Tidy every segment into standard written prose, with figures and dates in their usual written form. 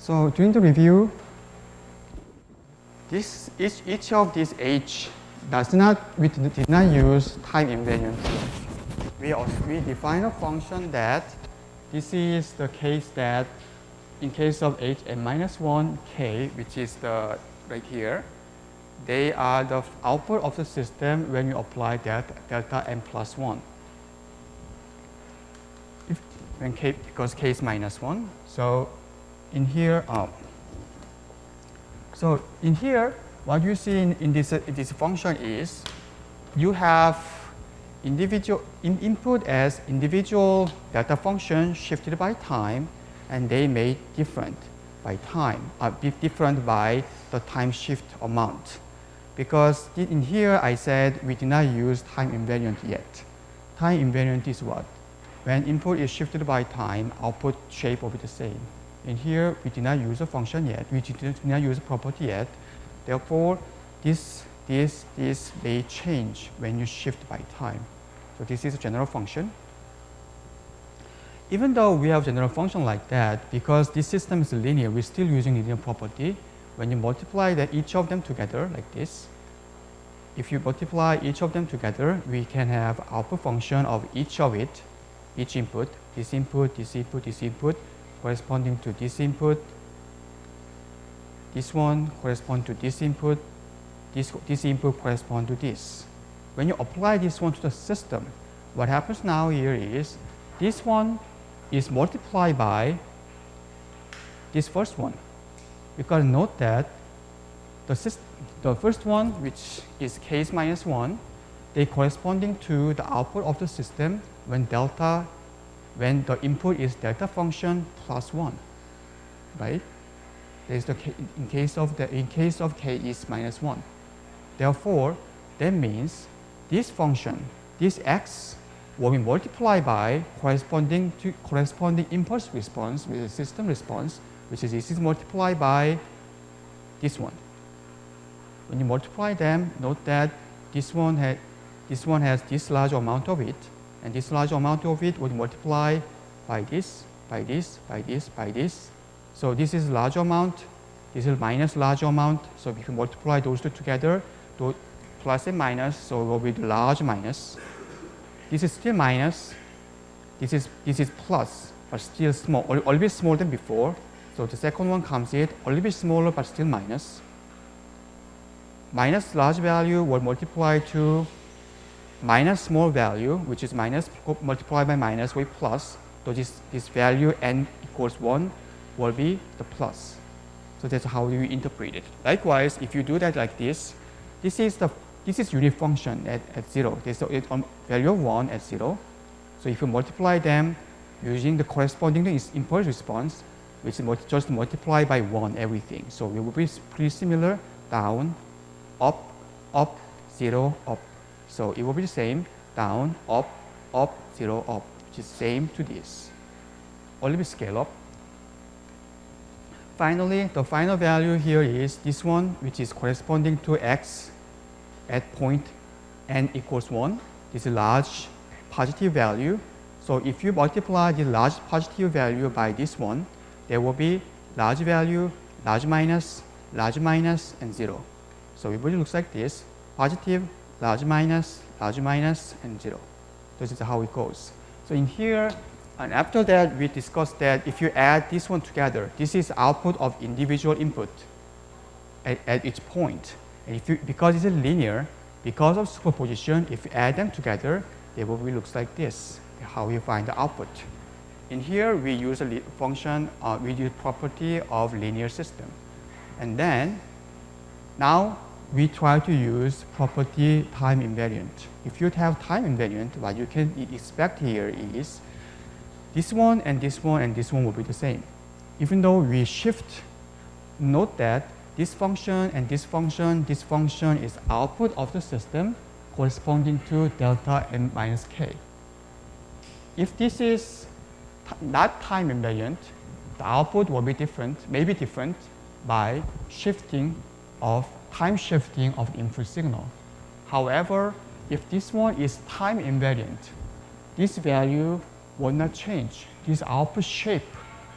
So during the review, each of these H we did not use time invariant. We define a function that this is the case that in case of H n minus 1 k, which is the right here, they are the output of the system when you apply delta n plus 1. When k, because k is minus 1. So in here, what you see in this function is you have individual input as individual delta function shifted by time, and they made different by time, different by the time shift amount. Because in here I said we did not use time invariant yet. Time invariant is what? When input is shifted by time, output shape will be the same. In here, we did not use a function yet. We did not use a property yet. Therefore, this may change when you shift by time. So this is a general function. Even though we have general function like that, because this system is linear, we're still using linear property. When you multiply each of them together like this, if you multiply each of them together, we can have output function of each of it, each input, this input, this input, this input, corresponding to this input, this one corresponds to this input, this input corresponds to this. When you apply this one to the system, what happens now here is this one is multiplied by this first one. Because note that the first one, which is k is minus 1, they corresponding to the output of the system when the input is delta function plus 1, right? There's the in case of k is minus 1. Therefore, that means this function, this x, will be multiplied by corresponding impulse response with the system response, which is this is multiplied by this one. When you multiply them, note that this one has this large amount of it, and this large amount of it would multiply by this, by this, by this, by this. So this is large amount, this is minus large amount. So if you multiply those two together, plus and minus, so it will be the large minus. This is still minus, this is plus, but still small, a little bit smaller than before. So the second one comes in a little bit smaller, but still minus. Minus large value will multiply to minus small value, which is minus multiplied by minus with plus. So this value n equals 1 will be the plus. So that's how you interpret it. Likewise, if you do that like this, this is unit function at 0. There's a value of 1 at 0. So if you multiply them using the corresponding impulse response, which is just multiply by 1 everything. So it will be pretty similar, down, up, 0, up. So it will be the same, down, up, 0, up, which is same to this. Only we scale up. Finally, the final value here is this one, which is corresponding to x at point n equals 1. This is large positive value. So if you multiply the large positive value by this one, there will be large value, large minus, and 0. So it really looks like this, positive, large minus, and 0. This is how it goes. So in here, and after that, we discussed that if you add this one together, this is output of individual input at each point. And because it's linear, because of superposition, if you add them together, they will be looks like this, how you find the output. In here, we use a function, we use property of linear system. And then, now, we try to use property time invariant. If you have time invariant, what you can expect here is this one and this one and this one will be the same. Even though we shift, note that this function and this function is output of the system corresponding to delta n minus k. If this is not time invariant, the output will be different, may be different by time shifting of the input signal. However, if this one is time invariant, this value will not change. This output shape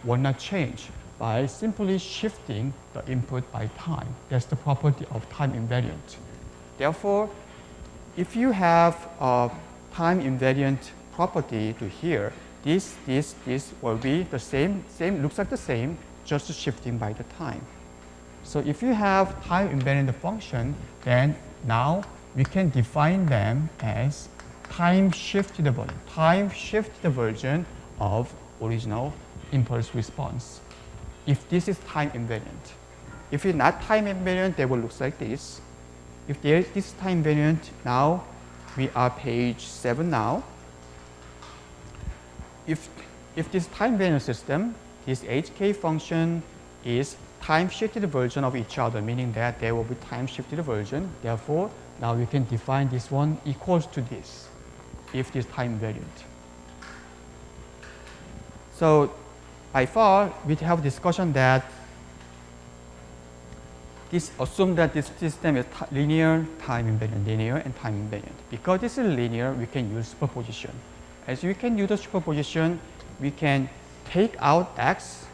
will not change. by simply shifting the input by time. That's the property of time invariant. Therefore, if you have a time invariant property to here, this will be the same, looks like the same, just shifting by the time. So if you have time invariant function, then now we can define them as time shifted version of original impulse response. If this is time invariant. If it's not time invariant, they will look like this. If this is time invariant, now we are page 7 now. If this time invariant system, this HK function is time shifted version of each other, meaning that there will be time shifted version. Therefore, now we can define this one equals to this if this time invariant. So by far, we have discussion that assume that this system is linear, time invariant, linear, and time invariant. Because this is linear, we can use superposition. As we can use the superposition, we can take out x,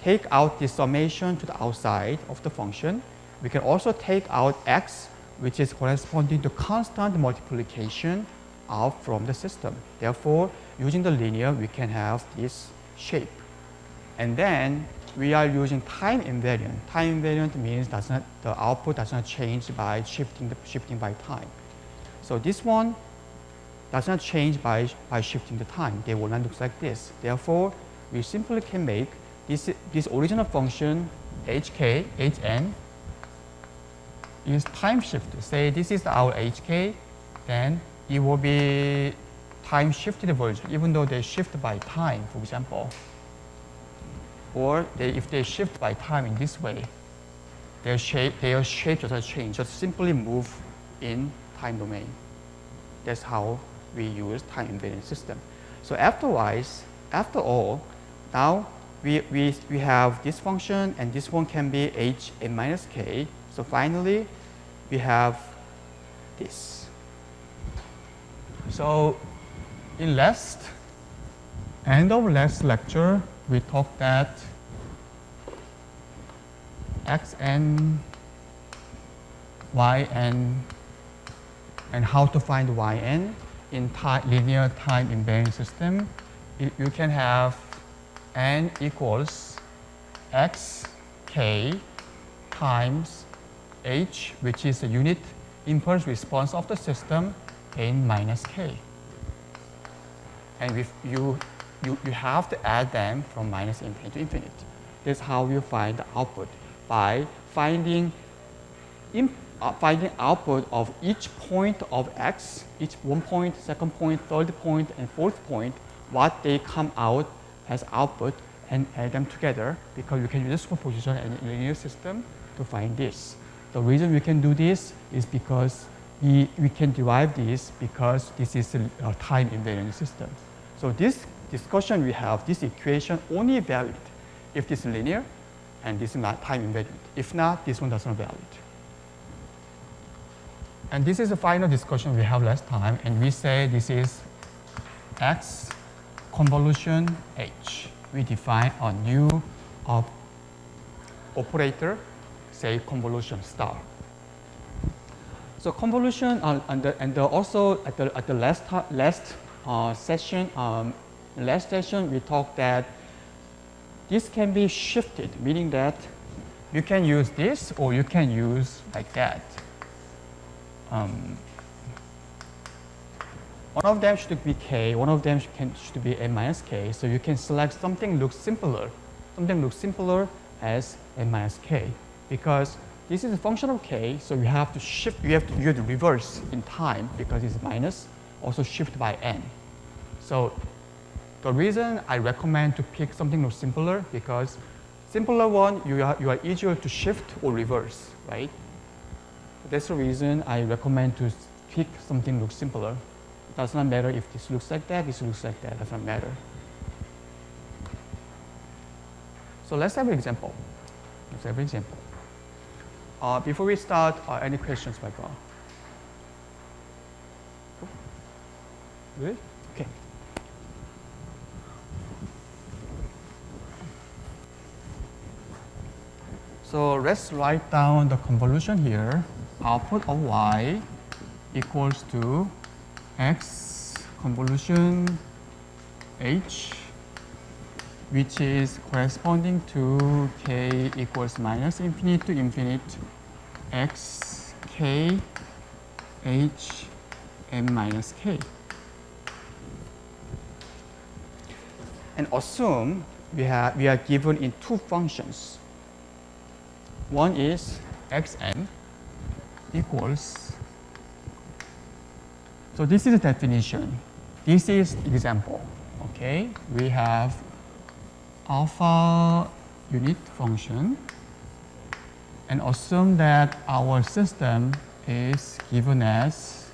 take out the summation to the outside of the function. We can also take out x, which is corresponding to constant multiplication out from the system. Therefore, using the linear, we can have this shape. And then we are using time invariant. Time invariant means the output does not change by shifting by time. So this one does not change by shifting the time. They will not look like this. Therefore, we simply can make this original function hk, hn is time shifted. Say this is our hk, then it will be time shifted version, even though they shift by time, for example. Or if they shift by time in this way, their shape does not change, just simply move in time domain. That's how we use time invariant system. So after all, now we have this function, and this one can be h n minus k. So finally, we have this. So in end of last lecture, we talked that xn, yn, and how to find yn in linear time invariant system. You can have n equals xk times h, which is the unit impulse response of the system, n minus k. And you have to add them from minus infinity to infinity. That's how you find the output, by finding output of each point of x, each 1 point, 2nd point, 3rd point, and 4th point, what they come out as output, and add them together, because you can use superposition and linear system to find this. The reason we can do this is because we can derive this because this is a time invariant system. So this discussion we have, this equation only valid if this is linear and this is not time invariant. If not, this one does not valid. And this is the final discussion we have last time, and we say this is x convolution h. We define a new operator, say convolution star. So convolution, and also at the last session we talked that this can be shifted, meaning that you can use this or you can use like that. One of them should be k, one of them should be n minus k. So you can select something looks simpler as n minus k, because this is a function of k, so you have to shift, you have to reverse in time because it's minus, also shift by n. So the reason I recommend to pick something more simpler, because simpler one, you are easier to shift or reverse, right? That's the reason I recommend to pick something looks simpler. It does not matter if this looks like that, this looks like that, it does not matter. So let's have an example. Before we start, any questions, Michael? Good? Okay. So let's write down the convolution here. Output of y equals to x convolution h, which is corresponding to k equals minus infinite to infinite x k h m minus k. And assume we are given in two functions. One is xn equals, so this is a definition. This is example. Okay, we have alpha unit function and assume that our system is given as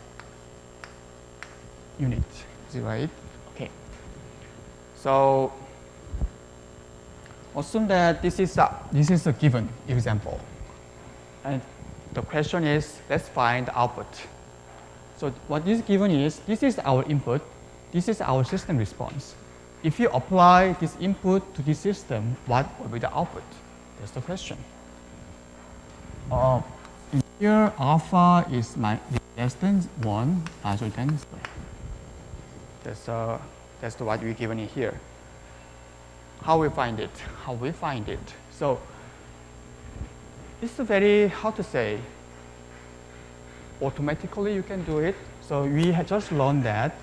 unit. Is it right? Okay. So assume that this is a given example, and the question is, let's find the output. So what is given is, this is our input, this is our system response. If you apply this input to this system, what will be the output? That's the question. In here, alpha is less than 1, larger than 0. That's what we're given in here. How we find it? How we find it? So it's a very, how to say, automatically you can do it. So we have just learned that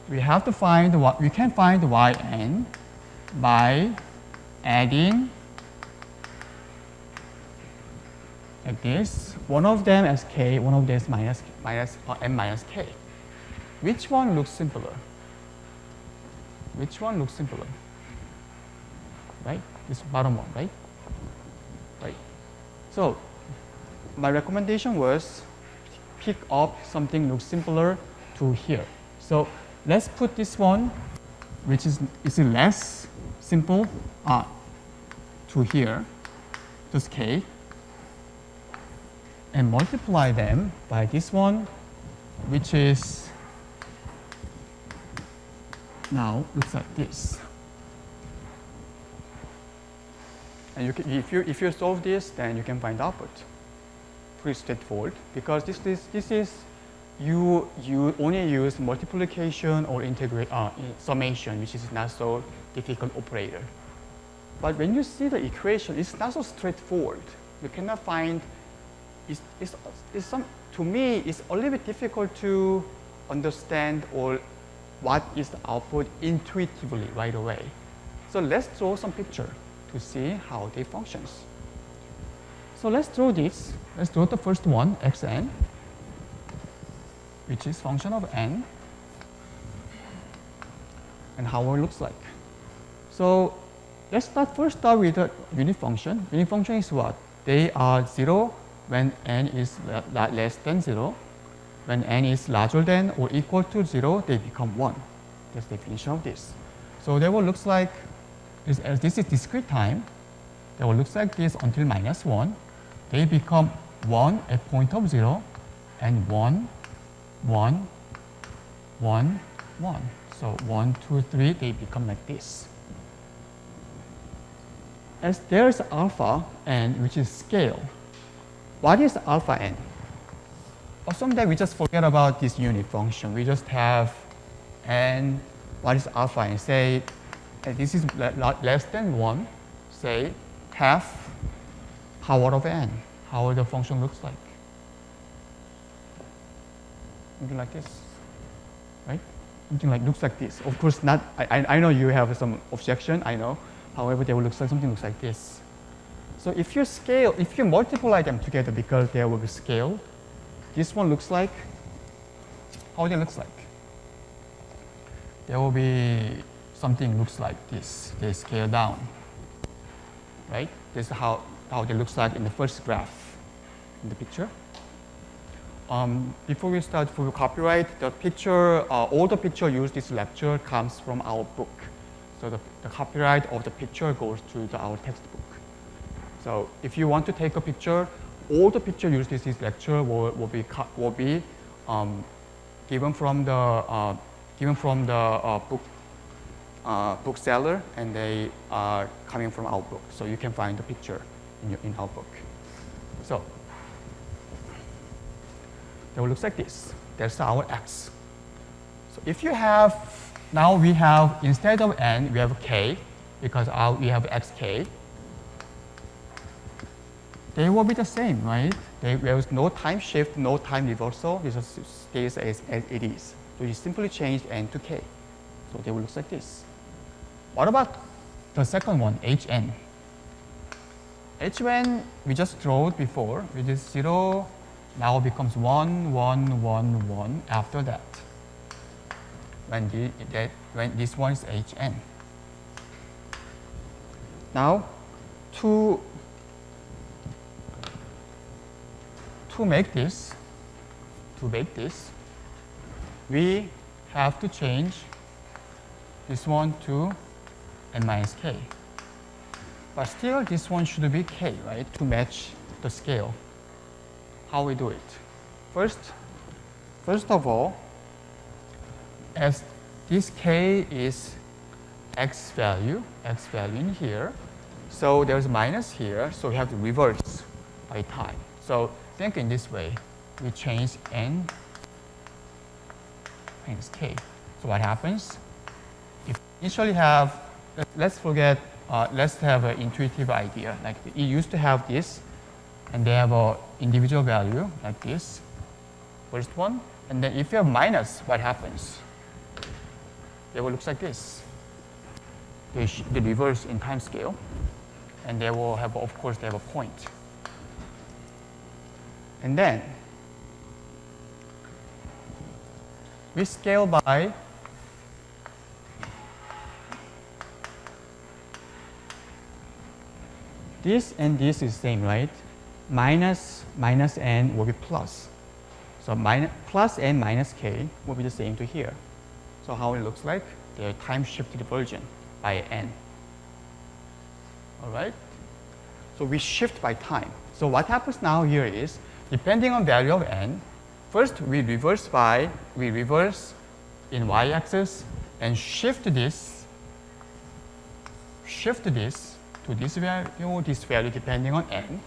we have to find what we can find yn by adding like this. One of them as k, one of them is m minus k. Which one looks simpler? Which one looks simpler? Right? This bottom one, right? Right. So my recommendation was pick up something looks simpler to here. So let's put this one, which is less simple, to here, just k, and multiply them by this one, which is now looks like this. And you can, if you solve this, then you can find output. Pretty straightforward, because this is you only use multiplication or summation, which is not so difficult operator. But when you see the equation, it's not so straightforward. You cannot find. To me, it's a little bit difficult to understand or what is the output intuitively right away. So let's draw some picture to see how they functions. So let's draw this. Let's draw the first one, xn, which is function of n, and how it looks like. So let's start with the unit function. Unit function is what? They are 0 when n is less than 0. When n is larger than or equal to 0, they become 1. That's the definition of this. So they will look like, as this is discrete time, they will look like this until -1. They become 1 at point of 0 and 1, 1, 1, 1. So 1, 2, 3, they become like this. As there's alpha n, which is scale. What is alpha n? Assume that we just forget about this unit function. We just have n, what is alpha n? Say this is less than 1, say half power of n, how the function looks like. Something like this, right? Something like looks like this. Of course, not. I know you have some objection. I know. However, they will look like something looks like this. So if you multiply them together because they will be scaled, this one looks like. How it looks like? There will be something looks like this. They scale down, right? This is how it looks like in the first graph in the picture. Before we start for copyright, the picture, all the picture used this lecture comes from our book. So the copyright of the picture goes to our textbook. So if you want to take a picture, all the picture used in this lecture will be given from the bookseller, and they are coming from our book. So you can find the picture in our book. So it looks like this. That's our x. So if you have, now we have, instead of n, we have k, because we have xk. They will be the same, right? There is no time shift, no time reversal. It just stays as it is. So you simply change n to k. So they will look like this. What about the second one, hn? hn, we just drew it before, which is 0, now becomes 1, 1, 1, 1 after that. When this one is hn. Now, to make this, we have to change this one to n minus k. But still, this one should be k, right, to match the scale. How we do it? First of all, as this k is x value in here, so there's minus here, so we have to reverse by time. So think in this way, we change n minus k. So what happens? If you initially have, let's have an intuitive idea. Like it used to have this, and they have an individual value like this, first one. And then if you have minus, what happens? They will look like this. They reverse in time scale, and they will have, of course, they have a point. And then we scale by this and this is same, right? Minus n will be plus. So plus n minus k will be the same to here. So how it looks like? The time shifted version by n. All right? So we shift by time. So what happens now here is, depending on value of n, first we reverse in y-axis and shift this to this value depending on n.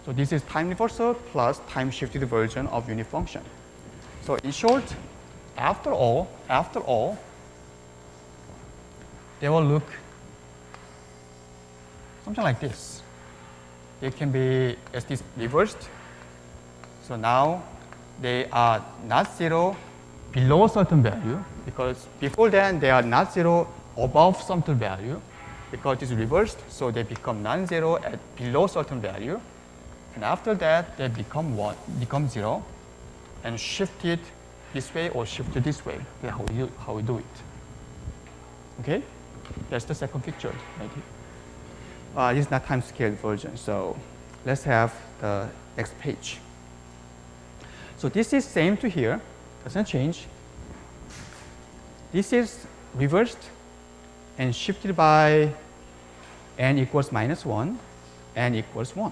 So this is time reversal plus time shifted version of unit function. So in short, after all, they will look something like this. They can be as this reversed. So now they are not 0 below a certain value, because before then they are not 0 above certain value, because it's reversed, so they become non-zero at below certain value. And after that, they become 0 and shifted this way or shifted this way. That's how we do it. Okay? That's the second picture right here. This is not time scale version, so let's have the next page. So this is same to here, doesn't change. This is reversed and shifted by n equals minus 1, n equals 1.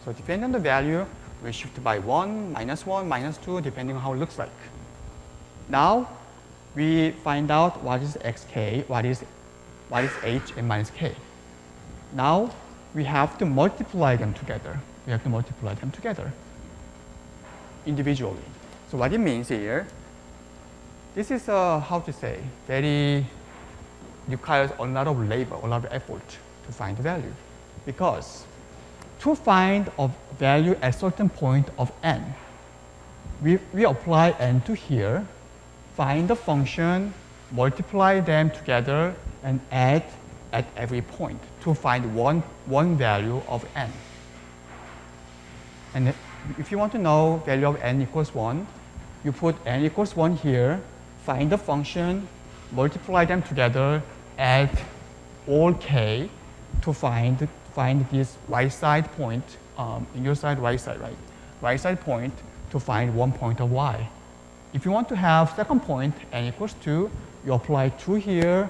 So depending on the value, we shift by 1, minus 2, depending on how it looks like. Now, we find out what is xk, what is h and minus k. Now, we have to multiply them together. Individually. So what it means here, this is how to say, requires a lot of labor, a lot of effort to find the value. Because to find a value at a certain point of n, we apply n to here, find the function, multiply them together, and add at every point to find one value of n. And if you want to know value of n equals 1, you put n equals 1 here, find the function, multiply them together, add all k to find this right side point, in your side, right side, right? Right side point to find one point of y. If you want to have second point, n equals 2, you apply 2 here,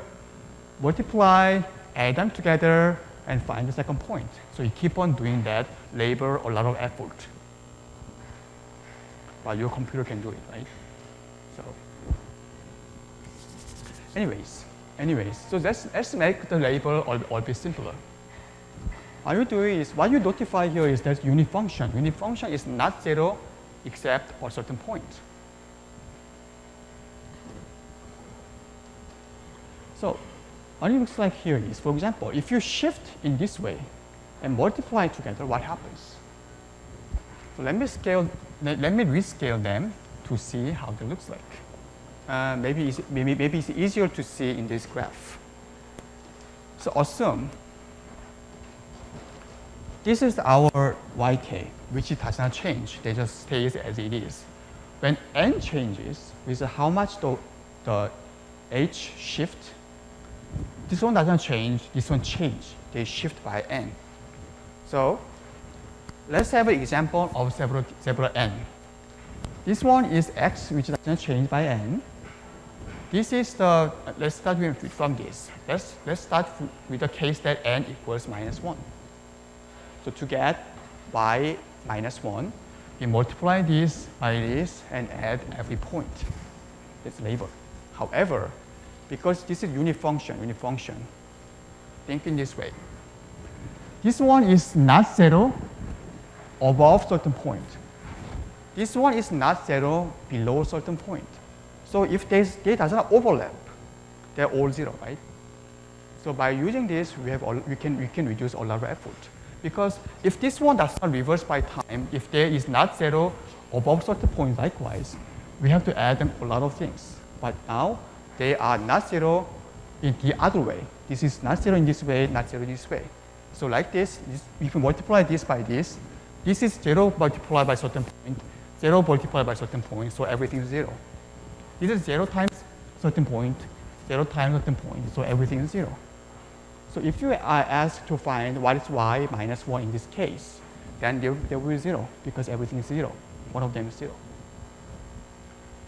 multiply, add them together, and find the second point. So you keep on doing that, labor, a lot of effort. But your computer can do it, right? So, anyways, Anyways, so let's make the label a bit simpler. What you do is, what you notify here is that unit function. Unit function is not 0 except a certain point. So what it looks like here is, for example, if you shift in this way and multiply together, what happens? So let me rescale them to see how they looks like. Maybe it's easier to see in this graph. So assume this is our yk, which it does not change. They just stays as it is. When n changes, with how much the h shift, this one doesn't change, this one change. They shift by n. So let's have an example of several n. This one is x, which doesn't change by n. This is the, let's start from this. Let's start with the case that n equals -1. So to get y -1, we multiply this by this and add every point. It's labeled. However, because this is unit function, think in this way. This one is not 0 above certain point. This one is not 0 below certain point. So if they doesn't overlap, they're all 0, right? So by using this, we can reduce a lot of effort. Because if this one does not reverse by time, if there is not 0 above certain point likewise, we have to add them a lot of things. But now they are not 0 in the other way. This is not 0 in this way, not 0 in this way. So like this, if you multiply this by this is 0 multiplied by certain point, 0 multiplied by certain point, so everything is 0. This is 0 times certain point, 0 times certain point, so everything is 0. So if you are asked to find what is y -1 in this case, then there will be 0 because everything is 0. One of them is 0.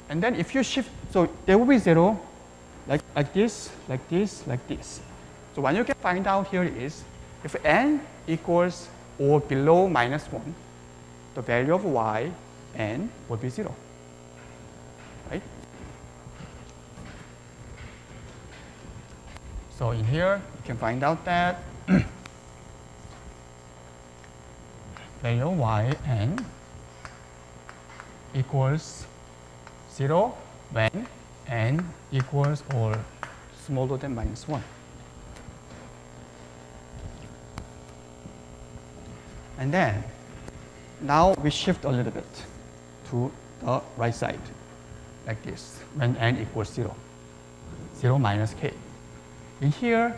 And then if you shift, so there will be 0 like this, like this, like this. So what you can find out here is if n equals or below -1, the value of y, n, will be 0. Right? So in here, you can find out that value of y, n equals 0 when n equals or smaller than -1. And then, now we shift a little bit to the right side, like this, when n equals 0. 0 minus k. In here,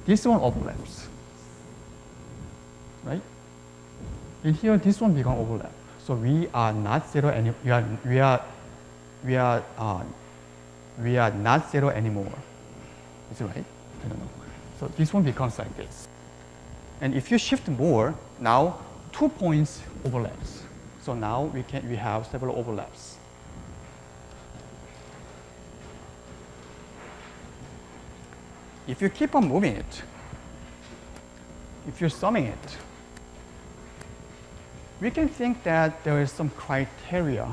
this one overlaps, right? In here, this one becomes overlap. So we are not 0 any. We are not 0 anymore. Is it right? I don't know. So this one becomes like this. And if you shift more, now 2 points overlaps. So now we have several overlaps. If you keep on moving it, if you're summing it, we can think that there is some criteria.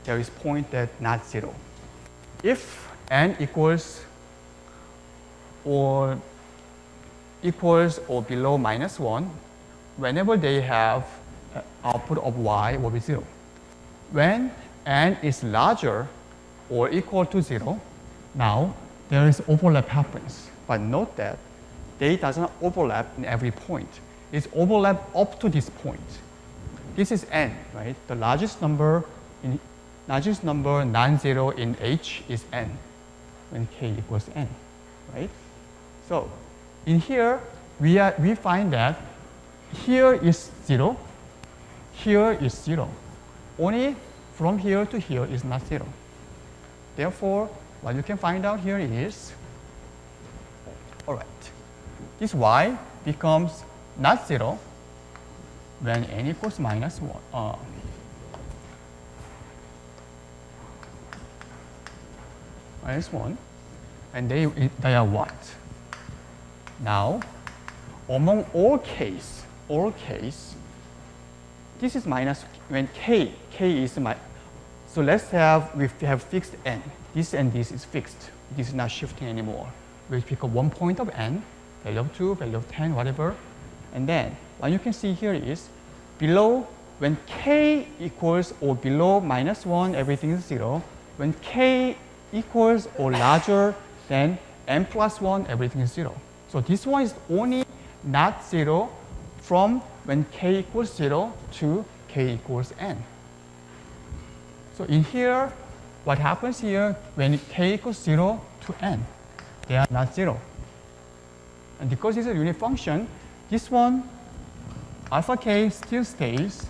There is point that not 0. If n equals or below -1, whenever they have output of y will be 0. When n is larger or equal to 0, now there is overlap happens. But note that they doesn't overlap in every point. It's overlap up to this point. This is n, right? The largest number non-zero in H is n, when k equals n, right? So in here, we find that here is 0, here is 0. Only from here to here is not 0. Therefore, what you can find out here is, all right, this y becomes not 0 when n equals -1. -1, and they are what? Now, among all case, this is when k is So let's have, we have fixed n. This and this is fixed. This is not shifting anymore. We pick up one point of n, value of 2, value of 10, whatever. And then what you can see here is below, when k equals or below -1, everything is 0. When k equals or larger than n plus 1, everything is 0. So this one is only not 0 from when k equals 0 to k equals n. So in here, what happens here when k equals 0 to n? They are not 0. And because it's a unit function, this one, alpha k still stays.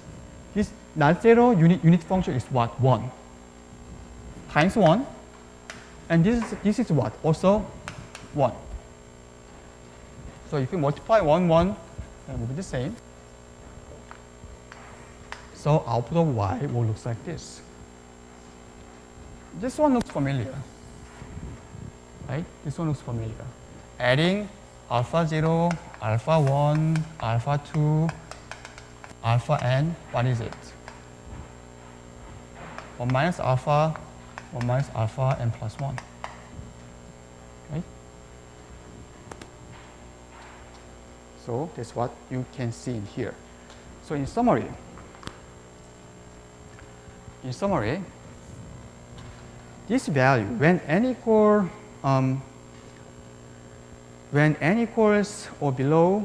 This not 0 unit function is what? 1 times 1. And this is what? Also 1. So if you multiply 1, 1, it will be the same. So output of y will look like this. This one looks familiar, right? This one looks familiar. Adding alpha 0, alpha 1, alpha 2, alpha n, what is it? 1 minus alpha, n plus 1. Right? So that's what you can see in here. So in summary, this value, when n equals or below,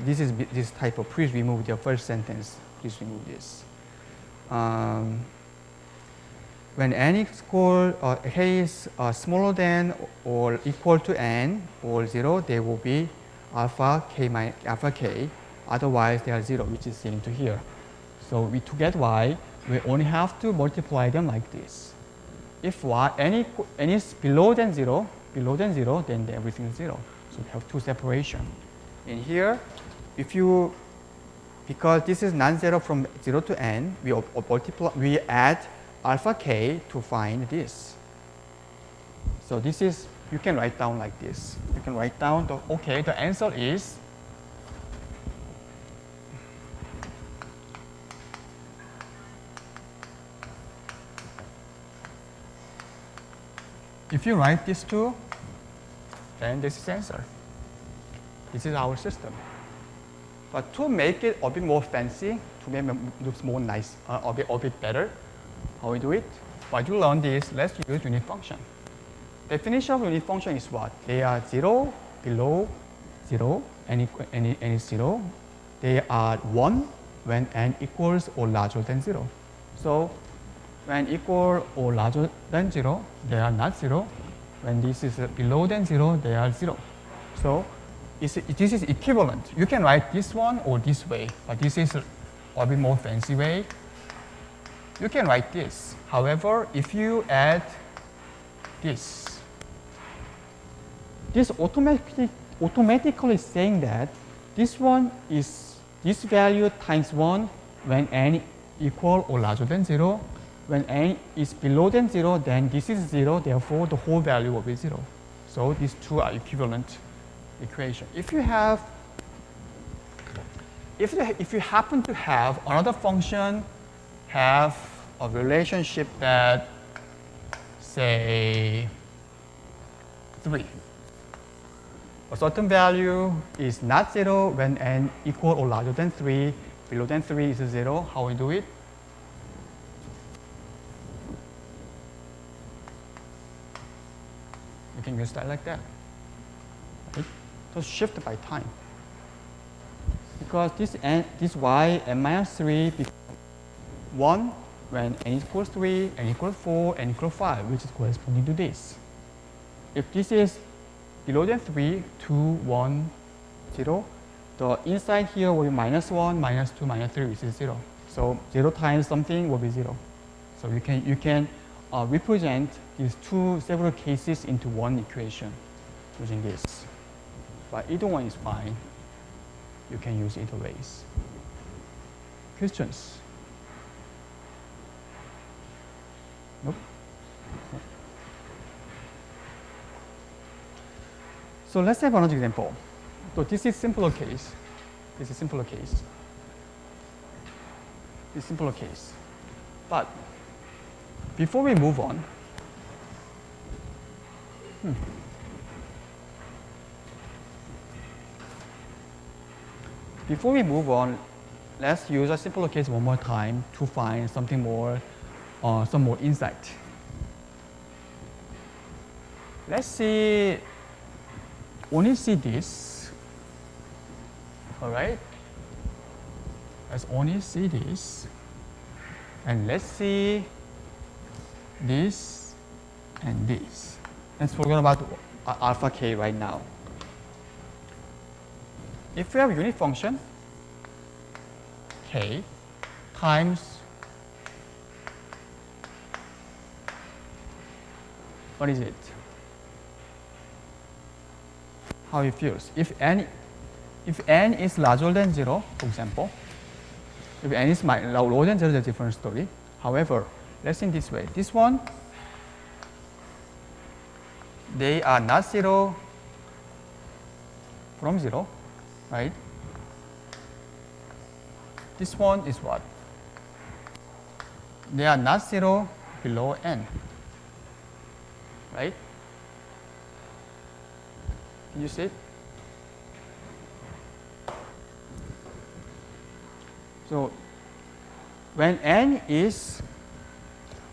this type of, please remove the first sentence. Please remove this. When n equal, k is smaller than or equal to n or 0, there will be alpha k. Otherwise, they are 0, which is seen to here. So to get y, we only have to multiply them like this. If n is below than 0, then everything is 0. So we have two separation. In here, because this is non-zero from 0 to n, we add alpha k to find this. So this is, you can write down like this. You can write down, the answer is if you write these two, then this is the answer. This is our system. But to make it a bit more fancy, to make it look more nice, a bit better, how we do it? What you learned is, let's use unit function. Definition of unit function is what? They are 0, below 0, n is 0. They are 1 when n equals or larger than 0. So when equal or larger than 0, they are not 0. When this is below than 0, they are 0. So this is equivalent. You can write this one or this way, but this is a bit more fancy way. You can write this. However, if you add this automatically saying that this one is this value times 1 when n equal or larger than 0. When n is below than 0, then this is 0, therefore the whole value will be 0. So these two are equivalent equation. If you happen to have another function have a relationship that, say, 3. A certain value is not 0 when n equal or larger than 3. Below than 3 is 0. How we do it? You can use that like that. Right? So shift by time. Because this y n minus 3 becomes 1 when n equals 3, n equals 4, n equals 5, which is corresponding to this. If this is below than 3, 2, 1, 0, the inside here will be minus 1, minus 2, minus 3, which is 0. So 0 times something will be 0. So you can represent these two several cases into one equation using this. But either one is fine. You can use either ways. Questions? Nope. So let's have another example. So this is simpler case. this simpler case. But before we move on, let's use a simpler case one more time to find something more, some more insight. Let's only see this, all right? Let's only see this, and let's see this and this. Let's forget about alpha k right now. If we have a unit function, k times, what is it? How it feels. If n is larger than 0, for example, if n is lower than 0, it's a different story. However, let's think this way. This one, they are not 0 from 0, right? This one is what? They are not 0 below n, right? Can you see it? So when n is,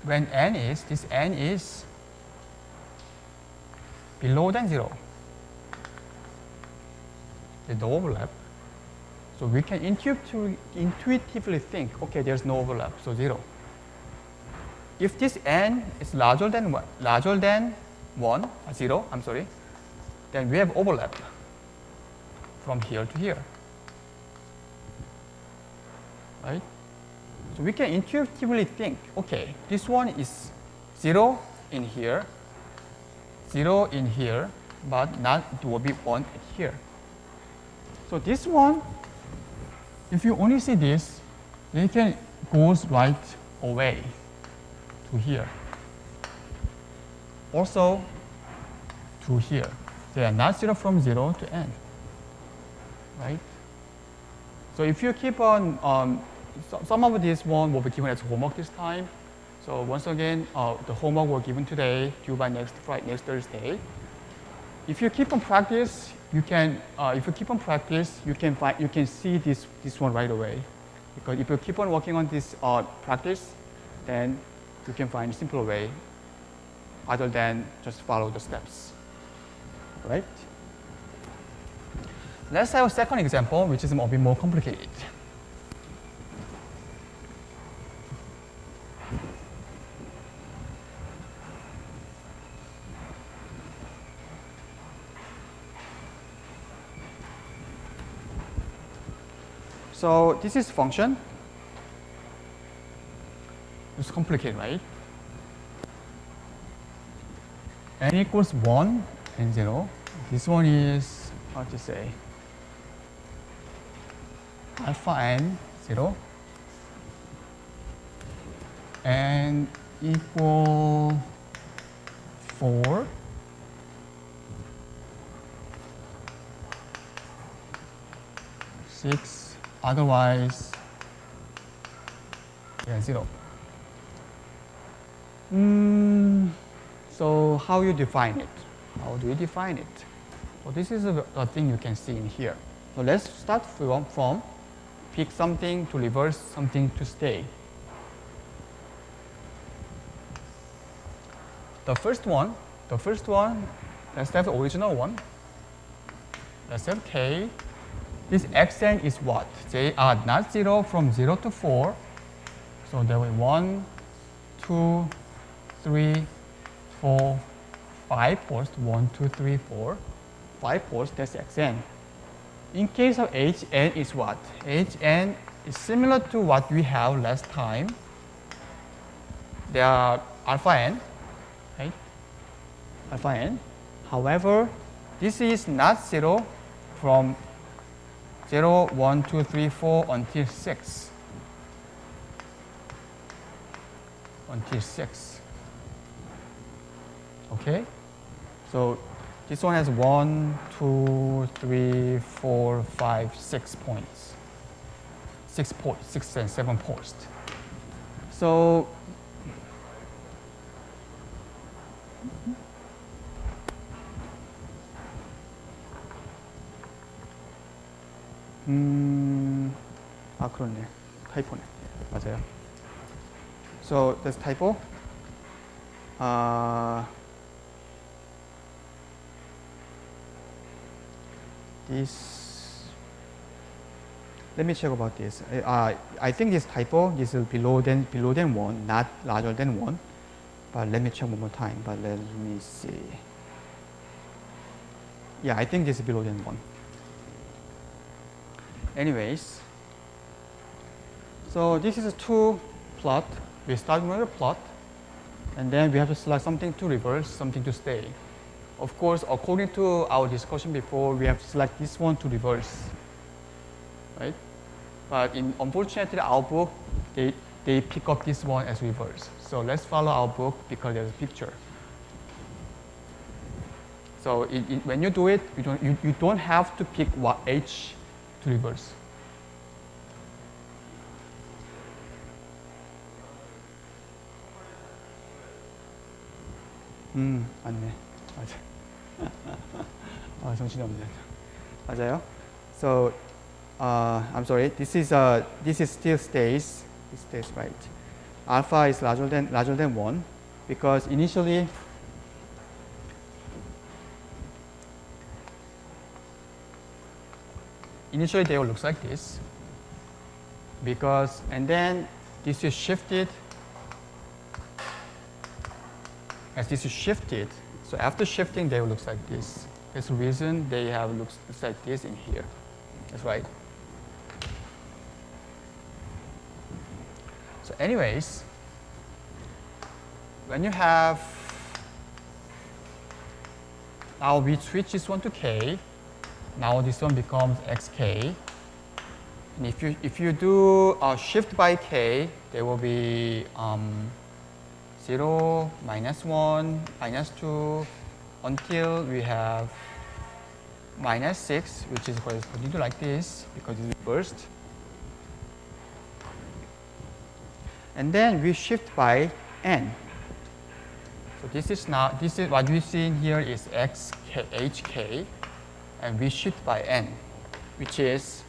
this n is below than 0, there's no overlap. So we can intuitively think, okay, there's no overlap, so 0. If this n is larger than 0, I'm sorry, then we have overlap from here to here, right? So we can intuitively think, okay, this one is 0 in here, 0 in here, but not, it will be 1 here. So this one, if you only see this, then it can goes right away to here. Also to here. They are not 0 from 0 to n, right? So if you keep on, some of this one will be given as homework this time. So once again, the homework will given today, due by next Thursday. If you keep on practice, you can see this one right away. Because if you keep on working on this practice, then you can find a simpler way other than just follow the steps. Right? Let's have a second example, which is a bit more complicated. So this is function. It's complicated, right? N equals 1 and 0. This one is, how to say, alpha n 0 n equal 4 6, otherwise 0. So how you define it? How do you define it? So this is a thing you can see in here. So let's start from pick something to reverse, something to stay. The first one, let's have the original one. Let's have k. This xn is what? They are not 0 from 0 to 4. So there will be 1, 2, 3, 4, 5 ports. 1, 2, 3, 4. 5 ports, that's xn. In case of hn is what? Hn is similar to what we have last time. They are alpha n, right? Alpha n. However, this is not 0 from 0, 1, 2, 3, 4 until 6. Until 6. Okay? So this one has 1, 2, 3, 4, 5, 6 points. 6 and 7 ports. So 그렇네. 타이포네. 맞아요. So that's typo. This. Let me check about this. I think this typo. This is below than 1, not larger than 1. But let me check one more time. But let me see. Yeah, I think this is below than 1. Anyways, so this is a 2 plot. We start with a plot, and then we have to select something to reverse, something to stay. Of course, according to our discussion before, we have to select this one to reverse, right? But unfortunately, our book, they pick up this one as reverse. So let's follow our book because there's a picture. So when you do it, you don't have to pick what H to reverse. 맞네. 맞아. 정신이 없네. 맞아요. So, I'm sorry. This still stays. It stays right. Alpha is larger than 1 because initially they will look like this because, and then this is shifted. As this is shifted, so after shifting, they will look like this. That's the reason they have looks like this in here. That's right. So anyways, when you have, now we switch this one to K. Now this one becomes XK. And if you do shift by K, there will be 0, -1, -2, until we have -6, which is corresponding to like this because it's reversed. And then we shift by N. So this is what we see in here is HK, and we shift by N, which is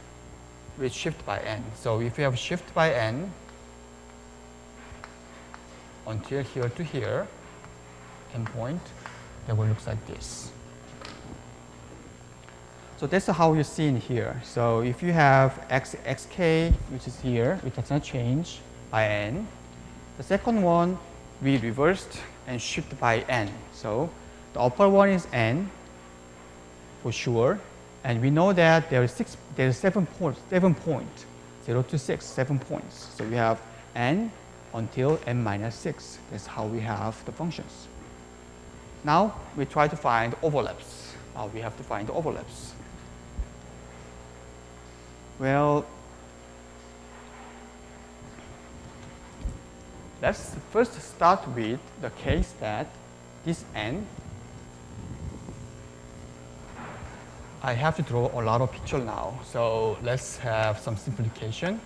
we shift by N. So if we have shift by N until here to here, endpoint, that will look like this. So that's how you see in here. So if you have xk, which is here, which does not change by N. The second one, we reversed and shift by N. So the upper one is N for sure. And we know that there are 7 points, 0 to 6, 7 points. So we have N until n-6. That's how we have the functions. Now we try to find overlaps. We have to find the overlaps. Well, let's first start with the case that this N, I have to draw a lot of picture now. So let's have some simplification.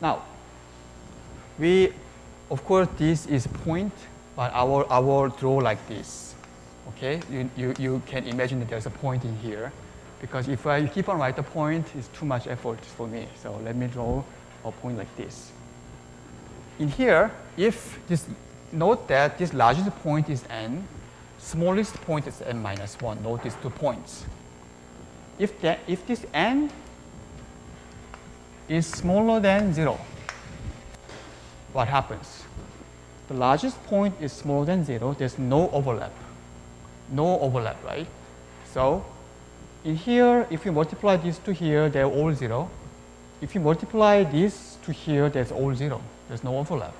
Now, of course, this is point, but I will draw like this. Okay, you can imagine that there's a point in here, because if I keep on writing the point, it's too much effort for me. So let me draw a point like this. In here, note that this largest point is n, smallest point is n-1. Note these 2 points. If this n is smaller than 0, what happens? The largest point is smaller than 0. There's no overlap. No overlap, right? So in here, if you multiply these to here, they're all 0. If you multiply this to here, there's all 0. There's no overlap.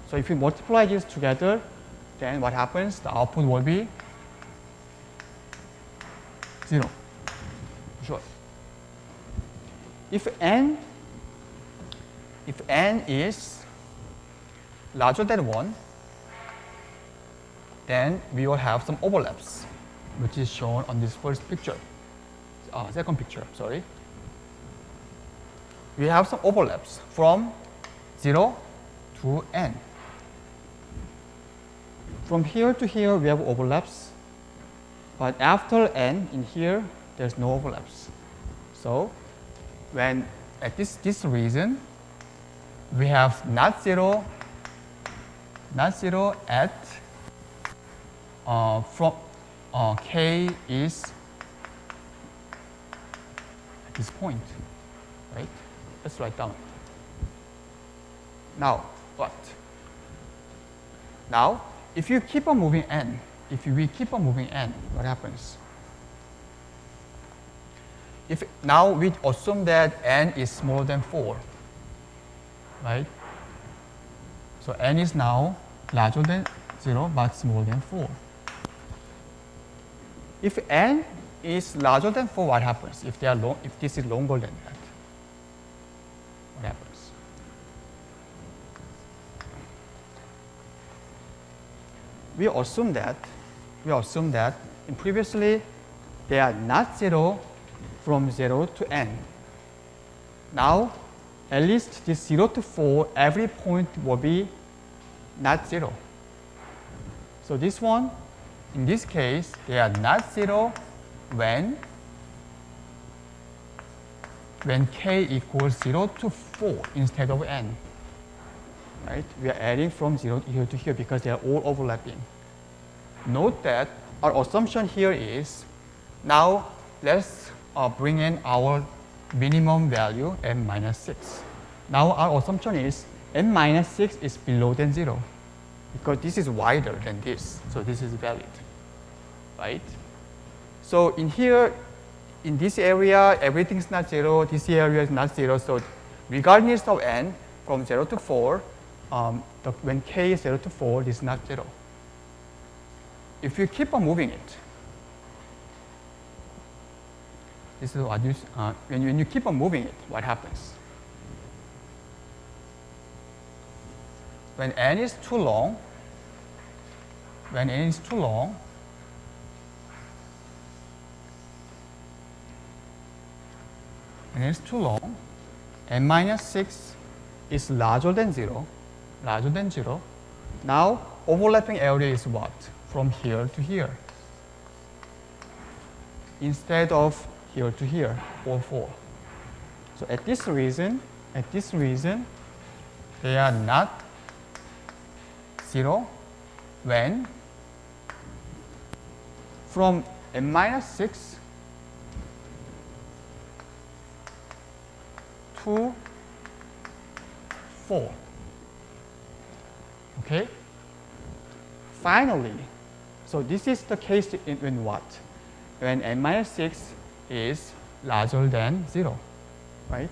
So if you multiply these together, then what happens? The output will be 0. Sure. If n is larger than 1, then we will have some overlaps, which is shown on this first picture, second picture, sorry. We have some overlaps from 0 to n. From here to here, we have overlaps, but after n in here, there's no overlaps. So when at this region, we have not zero at from k is at this point, right? Let's write down. Now what? Now if you keep on moving n, we keep on moving n, what happens? If now we assume that n is smaller than 4, right? So n is now larger than 0 but smaller than 4. If n is larger than 4, what happens? If this is longer than that, what happens? We assume that in previously they are not 0 from 0 to n. Now at least this 0 to 4, every point will be not 0. So this one, in this case, they are not 0 when k equals 0 to 4 instead of n. Right? We are adding from 0 here to here because they are all overlapping. Note that our assumption here is, now let's bring in our minimum value n minus 6. Now our assumption is n minus 6 is below than 0 because this is wider than this, so this is valid, right? So in here, in this area, everything is not 0, this area is not 0, so regardless of n from 0 to 4, when k is 0 to 4, this is not 0. If you keep on moving it, this is what when you keep on moving it, what happens? When n is too long, when n is too long, n minus 6 is larger than 0, Now overlapping area is what? From here to here, instead of here to here, or 4. So at this reason, they are not 0 when from n minus 6 to 4. Okay? Finally, so this is the case in what? When n minus 6 is larger than 0, right?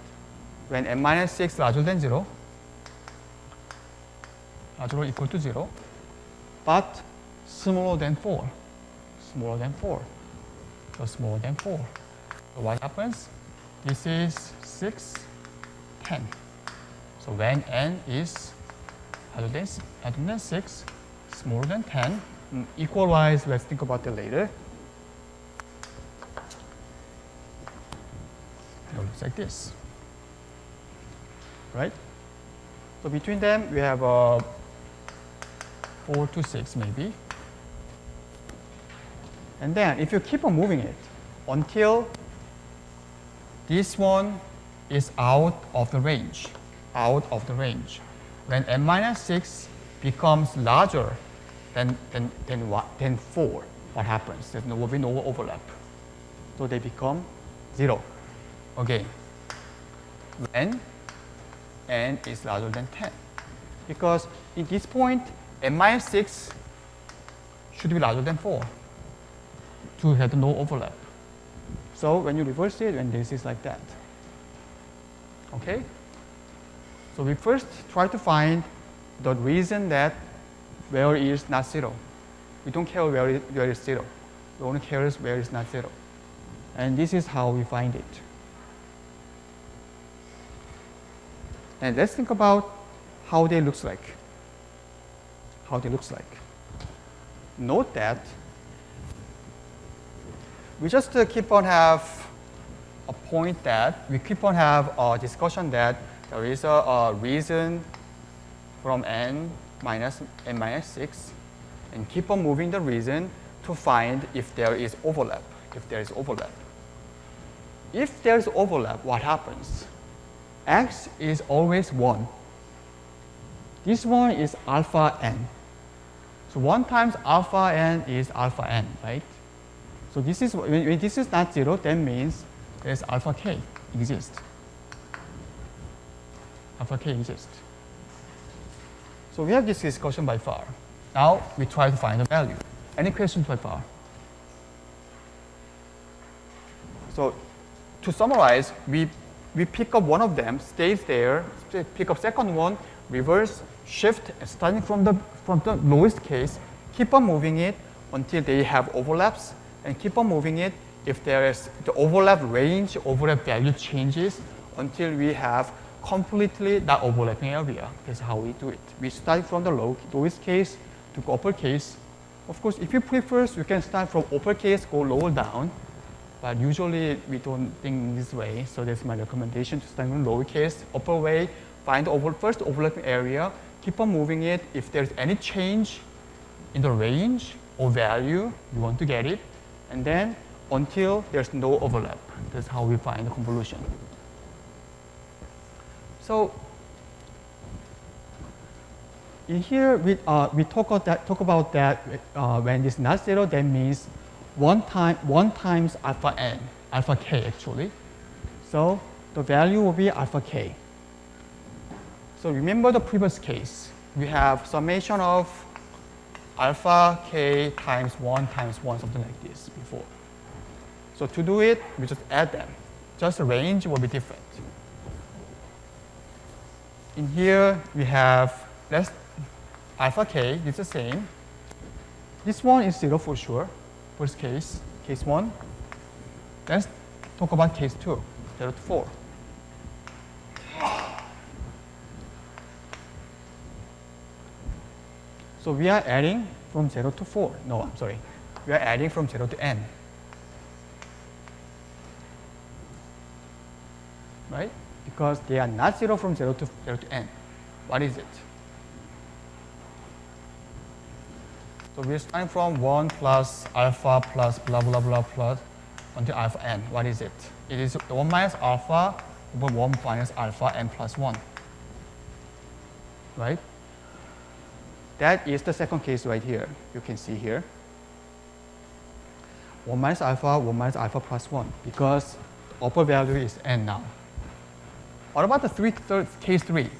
When n minus 6 larger than 0, larger or equal to 0, but smaller than 4, so smaller than 4. So what happens? This is 6, 10. So when n is larger than 6, smaller than 10, equal-wise, let's think about that later. It looks like this, right? So between them, we have 4 to 6 maybe. And then if you keep on moving it until this one is out of the range, when n minus 6 becomes larger than 4, what happens? There will be no overlap. So they become 0. Okay. When n is larger than 10. Because in this point, n minus 6 should be larger than 4 to have no overlap. So when you reverse it, when this is like that. Okay? So we first try to find the reason that where it is not 0. We don't care where it is 0. We only care where it's not 0. And this is how we find it. And let's think about how they looks like. note that we just keep on have a point that we keep on have a discussion that there is a reason from n minus 6 and keep on moving the reason to find if there is overlap. If there is overlap. If there is overlap, what happens? X is always 1. This one is alpha n. So 1 times alpha n is alpha n, right? So this is when this is not 0, that means there's alpha k exists. Alpha k exists. So we have this discussion by far. Now we try to find the value. Any questions by far? So to summarize, we pick up one of them, stays there, pick up second one, reverse, shift, starting from the lowest case, keep on moving it until they have overlaps, and keep on moving it if there is the overlap range, overlap value changes until we have completely that overlapping area. That's how we do it. We start from the lowest case to upper case. Of course, if you prefer, you can start from uppercase, go lower down. But usually we don't think this way, so that's my recommendation to start from lowercase, upper way, find the first overlapping area, keep on moving it. If there's any change in the range or value, you want to get it, and then until there's no overlap. That's how we find the convolution. So in here, we talk about that when it's not 0, that means 1 times alpha n, alpha k actually. So the value will be alpha k. So remember the previous case. We have summation of alpha k times 1, something like this before. So to do it, we just add them. Just the range will be different. In here, we have alpha k, it's the same. This one is 0 for sure. First case, case 1. Let's talk about case 2, 0 to 4. So we are adding from 0 to 4. No, I'm sorry. We are adding from 0 to n. Right? Because they are not 0 from 0 to n. What is it? So we're starting from 1 plus alpha plus blah, blah, blah, plus until alpha n. What is it? It is 1 minus alpha over 1 minus alpha n plus 1. Right? That is the second case right here. You can see here. 1 minus alpha plus 1, because the upper value is n now. What about the case 3?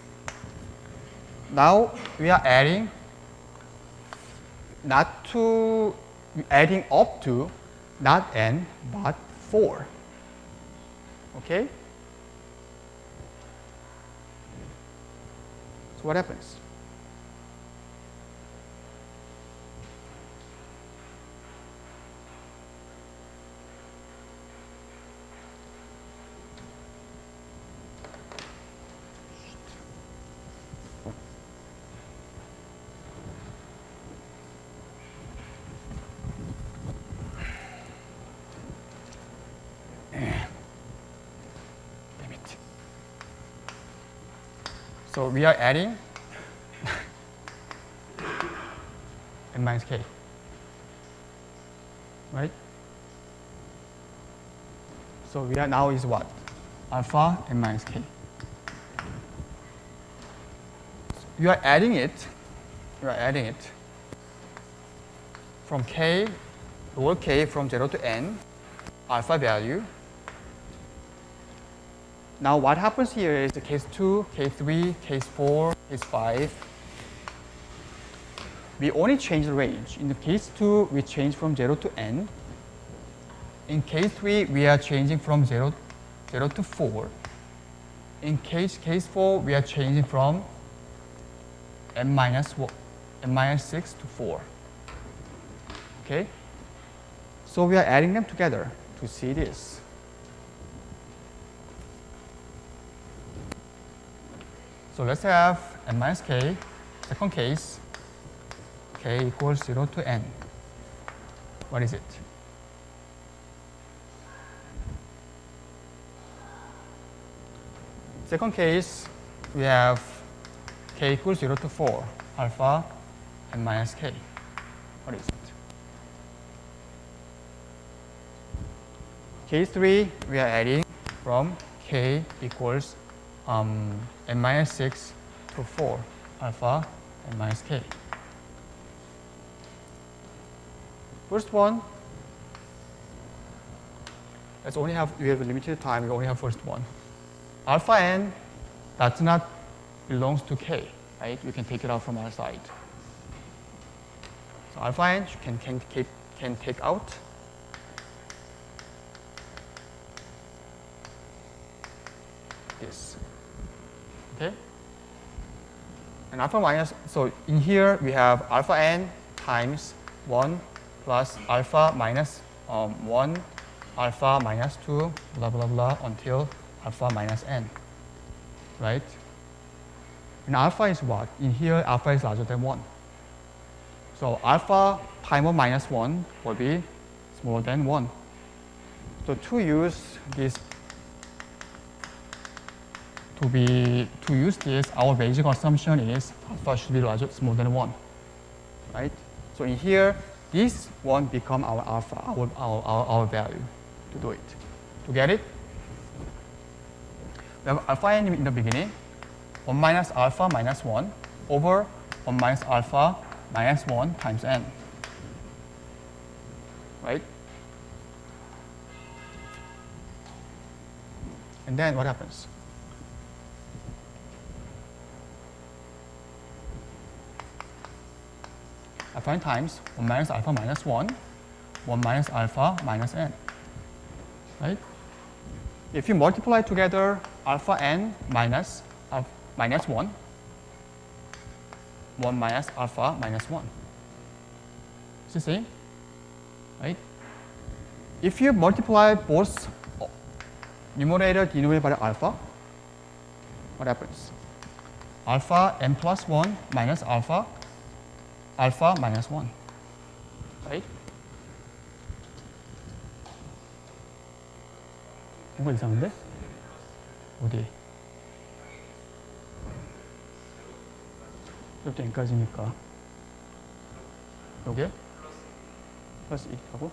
Now we are adding adding up to not n, but 4. Okay? So what happens? So we are adding n minus k, right? So we are now is what? Alpha n minus k. You are adding it. You are adding it from k, lower k from 0 to n, alpha value. Now what happens here is the case 2, case 3, case 4, case 5. We only change the range. In the case 2, we change from 0 to n. In case 3, we are changing from 0 to 4. In case 4, we are changing from n minus 6 to 4. Okay? So we are adding them together to see this. So let's have n minus k, second case, k equals 0 to n. What is it? Second case, we have k equals 0 to 4, alpha n minus k. What is it? Case 3, we are adding from k equals n minus 6 to 4, alpha n minus k. First one, we have a limited time, we only have first one. Alpha n does not belongs to k, right? We can take it out from our side. So alpha n can take out. This. Okay? And alpha minus, so in here we have alpha n times 1 plus alpha minus 1, alpha minus 2, blah, blah, blah, until alpha minus n, right? And alpha is what? In here, alpha is larger than 1. So alpha times minus 1 will be smaller than 1. So to use this, our basic assumption is alpha should be smaller than 1, right? So in here, this one become our alpha, our value to do it. To get it, we have alpha n in the beginning, 1 minus alpha minus 1 over 1 minus alpha minus 1 times n, right? And then what happens? Alpha n times 1 minus alpha minus 1, 1 minus alpha minus n, right? If you multiply together alpha n minus 1, 1 minus alpha minus 1. It's the same, right? If you multiply both numerator, denominator by alpha, what happens? Alpha n plus 1 minus alpha minus 1, right? 이거 이상한데? 어디? 여기부터 n까지니까 여기에 플러스 1하고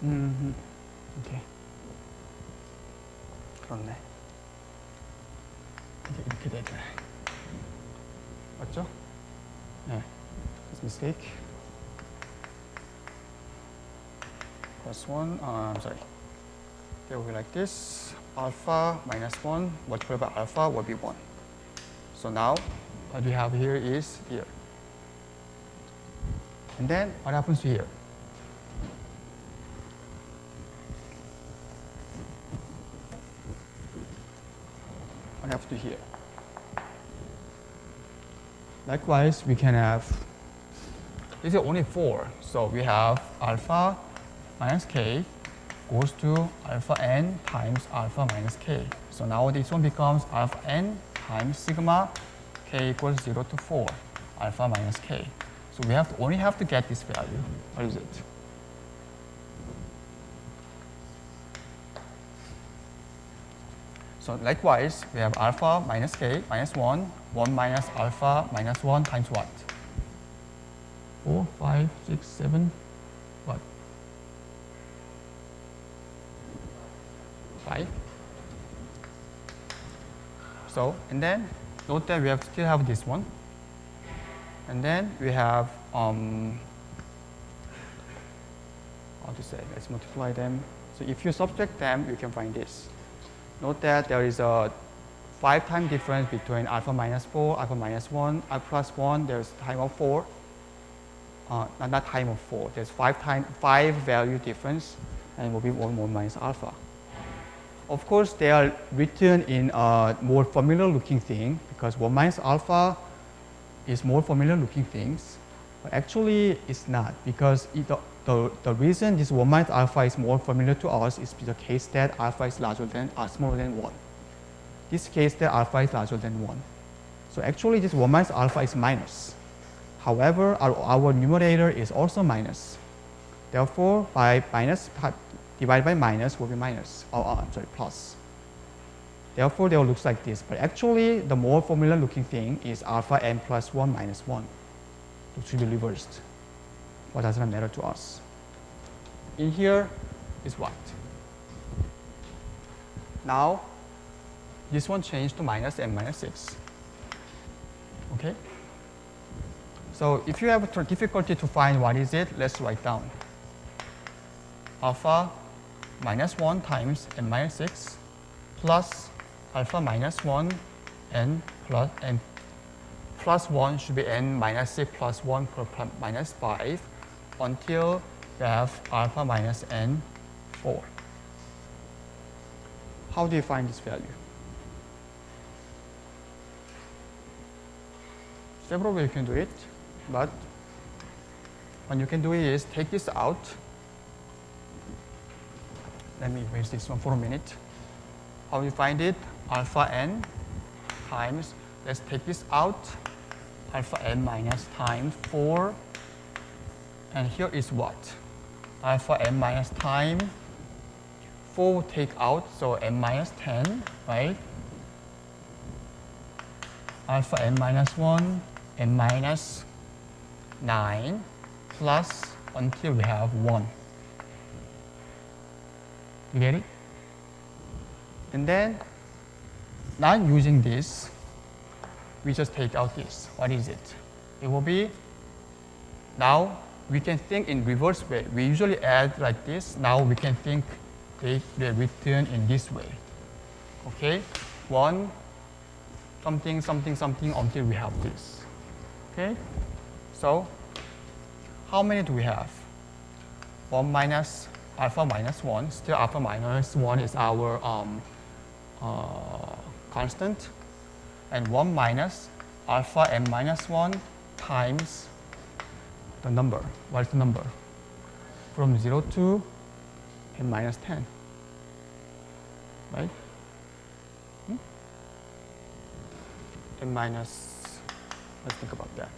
오케이. 그렇네. 이렇게 되죠. 맞죠? 네. That's mistake. Plus 1, I'm sorry. It will be like this. Alpha minus 1 multiplied by alpha will be 1. So now what we have here is here. And then what happens to here? What happens to here? Likewise, we can have, this is only 4. So we have alpha minus k goes to alpha n times alpha minus k. So now this one becomes alpha n times sigma k equals 0 to 4, alpha minus k. So we only have to get this value. What is it? So likewise, we have alpha minus k minus 1, 1 minus alpha minus 1 times what? 4, 5, 6, 7, what? 5. So, and then note that we still have this one. And then we have, how to say, let's multiply them. So if you subtract them, you can find this. note that there is a 5 time difference between alpha minus 4, alpha minus 1, alpha plus 1, there's time of 4. Not time of 4, there's 5 value difference, and it will be 1 minus alpha. Of course, they are written in a more familiar looking thing because 1 minus alpha is more familiar looking things, but actually it's not, because the reason this 1 minus alpha is more familiar to us is the case that alpha is smaller than 1. This case that alpha is larger than 1. So actually this 1 minus alpha is minus. However, our numerator is also minus. Therefore, by minus divided by minus will be minus, plus. Therefore, they will look like this. But actually, the more familiar looking thing is alpha n plus 1 minus 1. It should be reversed. What doesn't matter to us. In here is what? Now, this one changed to minus n minus 6. Okay? So if you have difficulty to find what is it, let's write down. Alpha minus 1 times n minus 6 plus alpha minus 1 n plus 1 should be n minus 6 plus 1 plus minus 5 until you have alpha minus n 4. How do you find this value? Several ways you can do it, but what you can do is take this out. Let me erase this one for a minute. How do you find it? Alpha n times, let's take this out, alpha n minus times 4. And here is what? Alpha n minus time 4 will take out, so n minus 10, right? Alpha n minus 1, n minus 9, plus until we have 1. You get it? And then, not using this, we just take out this. What is it? It will be, now we can think in reverse way. We usually add like this. Now we can think they're written in this way. Okay? 1, something, something, something until we have this. Okay? So, how many do we have? 1 minus alpha minus 1. Still alpha minus 1 is our constant. And 1 minus alpha n minus 1 times the number. What is the number? From 0 to n minus 10. Right? N minus, let's think about that.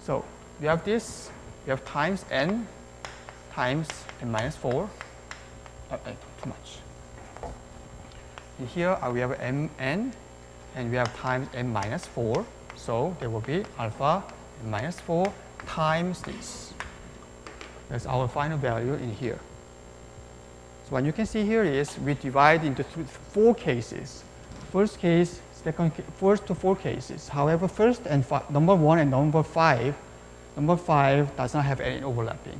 So we have this, we have times n minus 4. Too much. And here we have n and we have times n minus 4. So there will be alpha n minus 4 times this. That's our final value in here. So what you can see here is we divide into 4 cases. First case, first to 4 cases. However, first and number 1 and number 5 does not have any overlapping.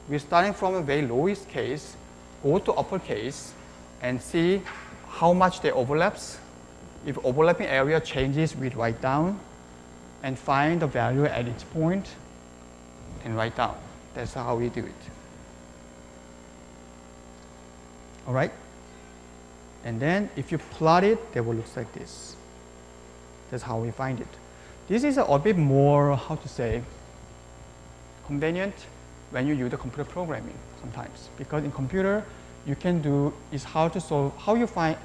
We're starting from a very lowest case, go to upper case, and see how much they overlaps. If overlapping area changes, we write down and find the value at each point and write down. That's how we do it. All right? And then if you plot it, they will look like this. That's how we find it. This is a bit more, how to say, convenient when you use the computer programming sometimes. Because in computer, you can do, it's hard to solve, how you find,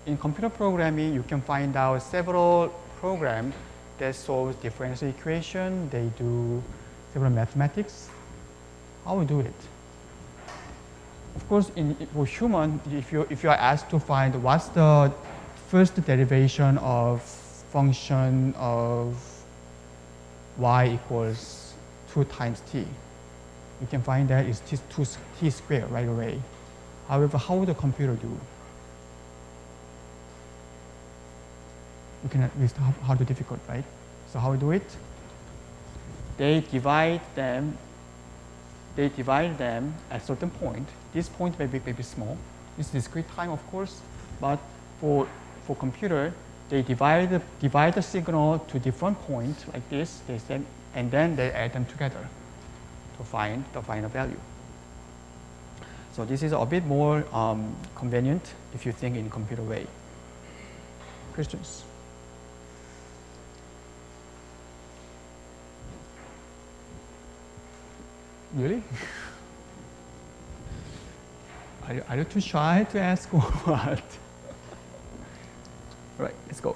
in computer programming, you can find out several programs that solve differential equation, they do several mathematics. How we do it? Of course, for human, if you are asked to find what's the first derivation of function of y equals 2 times t, you can find that it's 2t squared right away. However, how would the computer do? You can at least hard to difficult, right? So how we do it? They divide them they divide them at a certain point. This point may be small. This is discrete time, of course, but for computer, they divide the signal to different points like this, and then they add them together to find the final value. So this is a bit more convenient if you think in computer way. Questions? Really? Are you too shy to ask or what? All right, let's go.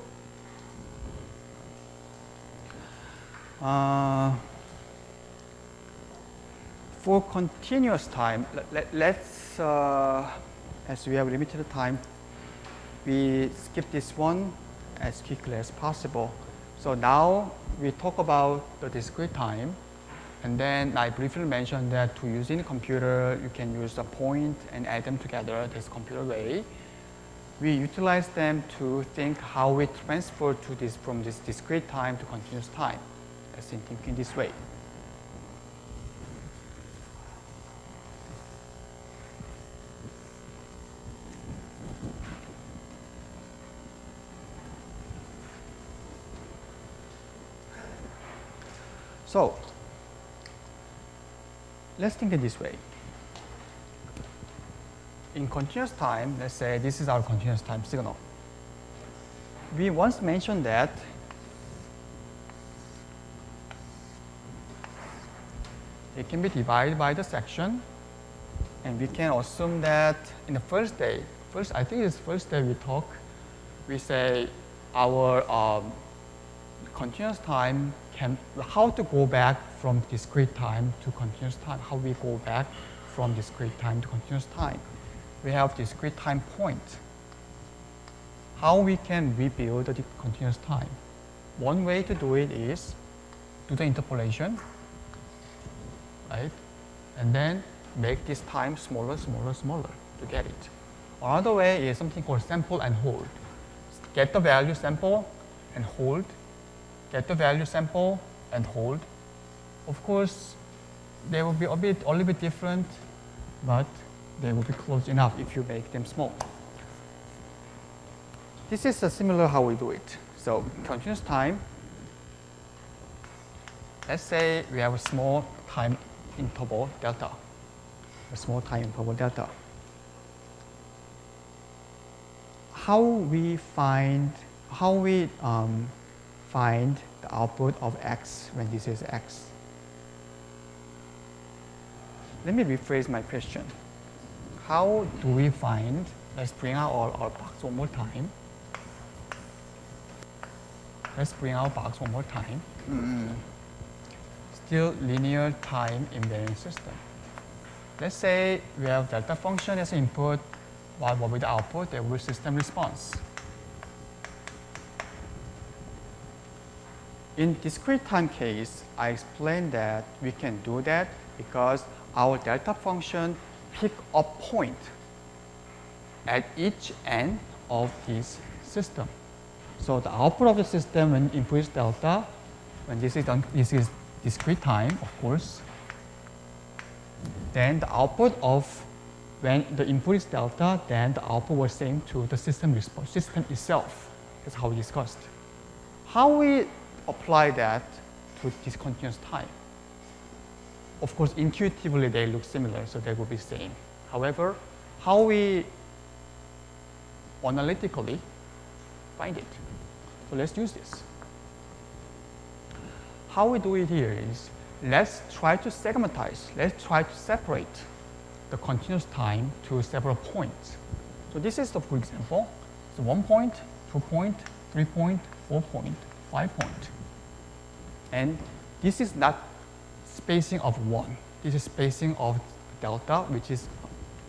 For continuous time, let's, as we have limited time, we skip this one as quickly as possible. So now we talk about the discrete time, and then I briefly mentioned that to use in a computer, you can use a point and add them together, this computer way. We utilize them to think how we transfer to this from this discrete time to continuous time. Let's think in this way. So let's think in this way. In continuous time, let's say this is our continuous time signal. We once mentioned that it can be divided by the section, and we can assume that in the first day, I think it's first day we talk, we say our continuous time how to go back from discrete time to continuous time, how we go back from discrete time to continuous time. We have discrete time point. How we can rebuild the continuous time? One way to do it is do the interpolation, right? And then make this time smaller, smaller, smaller to get it. Another way is something called sample and hold. Get the value, sample, and hold. Get the value, sample, and hold. Of course, they will be a little bit different, but they will be close enough if you make them small. This is similar how we do it. So continuous time, let's say we have a small time interval delta, a small time interval delta. How we find the output of x when this is x? Let me rephrase my question. How do we find, let's bring out our box one more time. Let's bring out box one more time. Still linear time invariant system. Let's say we have delta function as input, what will be the output? There will be system response. In discrete time case, I explained that we can do that because our delta function pick a point at each end of this system. So the output of the system when input is delta, when this is discrete time, of course. Then the output of when the input is delta, then the output was same to the system response, system itself. That's how we discussed. How we apply that to this continuous time? Of course, intuitively they look similar, so they will be same. However, how we analytically find it? So let's use this. How we do it here is, let's try to segmentize, let's try to separate the continuous time to several points. So this is the full example. So 1 point, 2 point, 3 point, 4 point, 5 point. And this is not spacing of 1. This is spacing of delta, which is,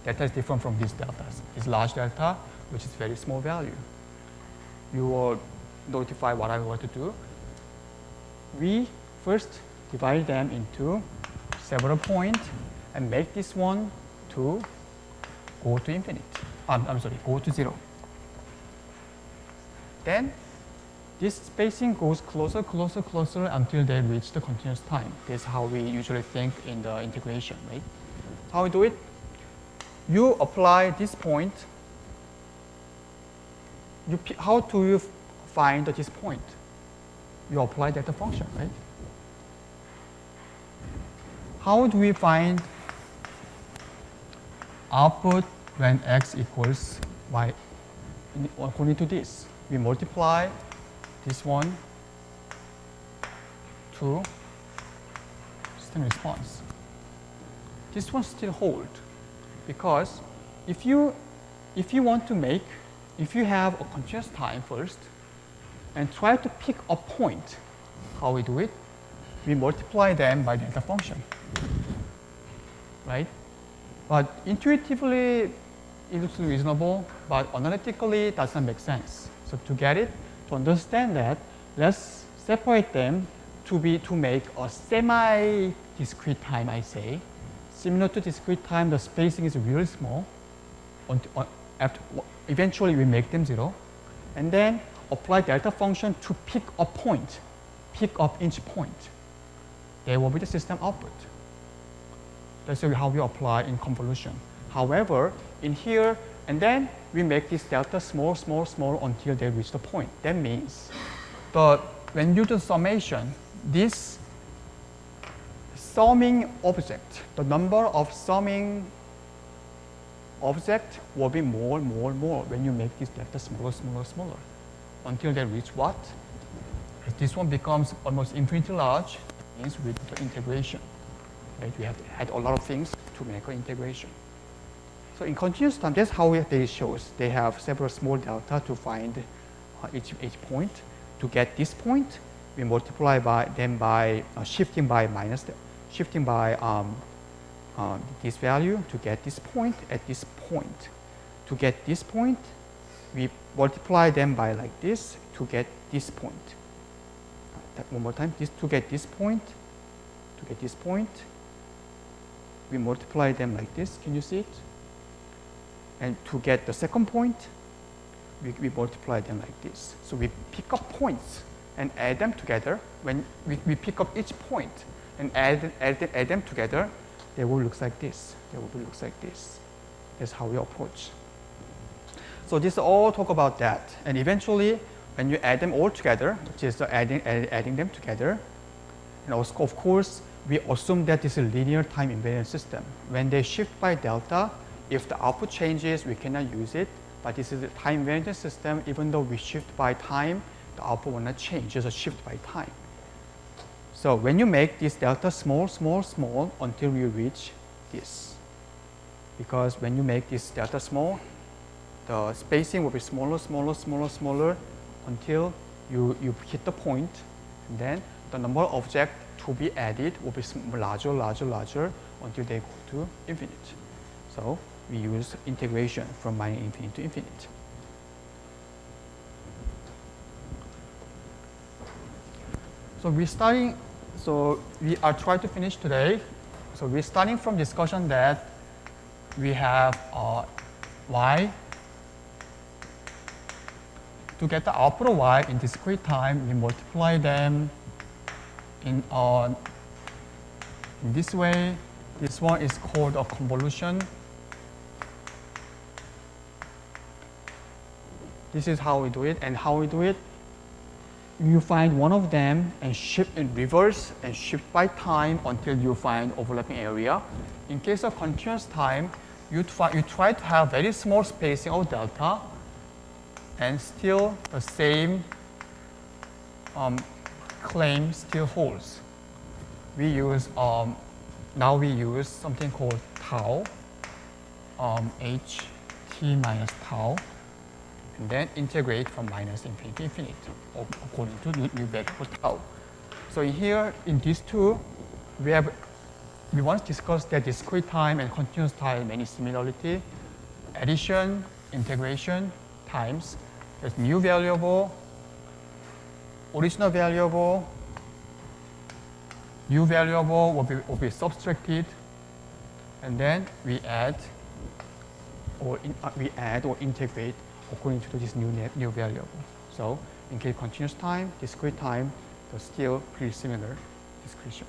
delta is different from these deltas. It's large delta, which is very small value. You will notify what I want to do. We first divide them into several points and make this one to go to infinite. Go to 0. Then this spacing goes closer, closer, closer until they reach the continuous time. That's how we usually think in the integration, right? How we do it? You apply this point. How do you find this point? You apply delta function, right? How do we find output when x equals y according to this? We multiply this one to system response. This one still hold because if you have a continuous time first and try to pick a point, how we do it? We multiply them by delta function, right? But intuitively, it looks reasonable, but analytically, it doesn't make sense. So to get it, to understand that, let's separate them to make a semi-discrete time, I say. Similar to discrete time, the spacing is really small. Eventually, we make them 0. And then apply delta function to pick a point, pick up each point. They will be the system output. That's how we apply in convolution. However, in here, and then we make this delta small, small, small until they reach the point. That means when you do summation, this summing object, the number of summing object will be more, more, more when you make this delta smaller, smaller, smaller until they reach what? If this one becomes almost infinitely large, it means with the integration. Right? We have to add a lot of things to make an integration. So in continuous time, that's how they shows. They have several small delta to find each point. To get this point, we multiply them by shifting by this value to get this point at this point. To get this point, we multiply them by like this to get this point. One more time, to get this point, we multiply them like this. Can you see it? And to get the second point, we multiply them like this. So we pick up points and add them together. When we pick up each point and add them together, they will look like this. That's how we approach. So this all talk about that. And eventually, when you add them all together, which is adding them together, and also, of course, we assume that this is a linear time invariant system. When they shift by delta, if the output changes, we cannot use it. But this is a time invariant system. Even though we shift by time, the output will not change, just a shift by time. So when you make this delta small, small, small until you reach this, because when you make this delta small, the spacing will be smaller, smaller, smaller, smaller until you hit the point, and then the number of objects to be added will be larger, larger, larger until they go to infinite. So we use integration from minus infinite to infinite. So we are trying to finish today. So we're starting from discussion that we have y. To get the output of y in discrete time, we multiply them in this way. This one is called a convolution. This is how we do it. And how we do it, you find one of them and shift in reverse and shift by time until you find overlapping area. In case of continuous time, you try to have very small spacing of delta and still the same claim still holds. We use now we use something called tau, ht minus tau, and then integrate from minus infinity to infinite according to new value for tau. So here in these two, we once discussed that discrete time and continuous time many similarity. Addition, integration, times. There's new variable, original variable, new variable will be subtracted, and then we add or integrate according to this new variable. So In case continuous time, discrete time, they're still pretty similar discretion.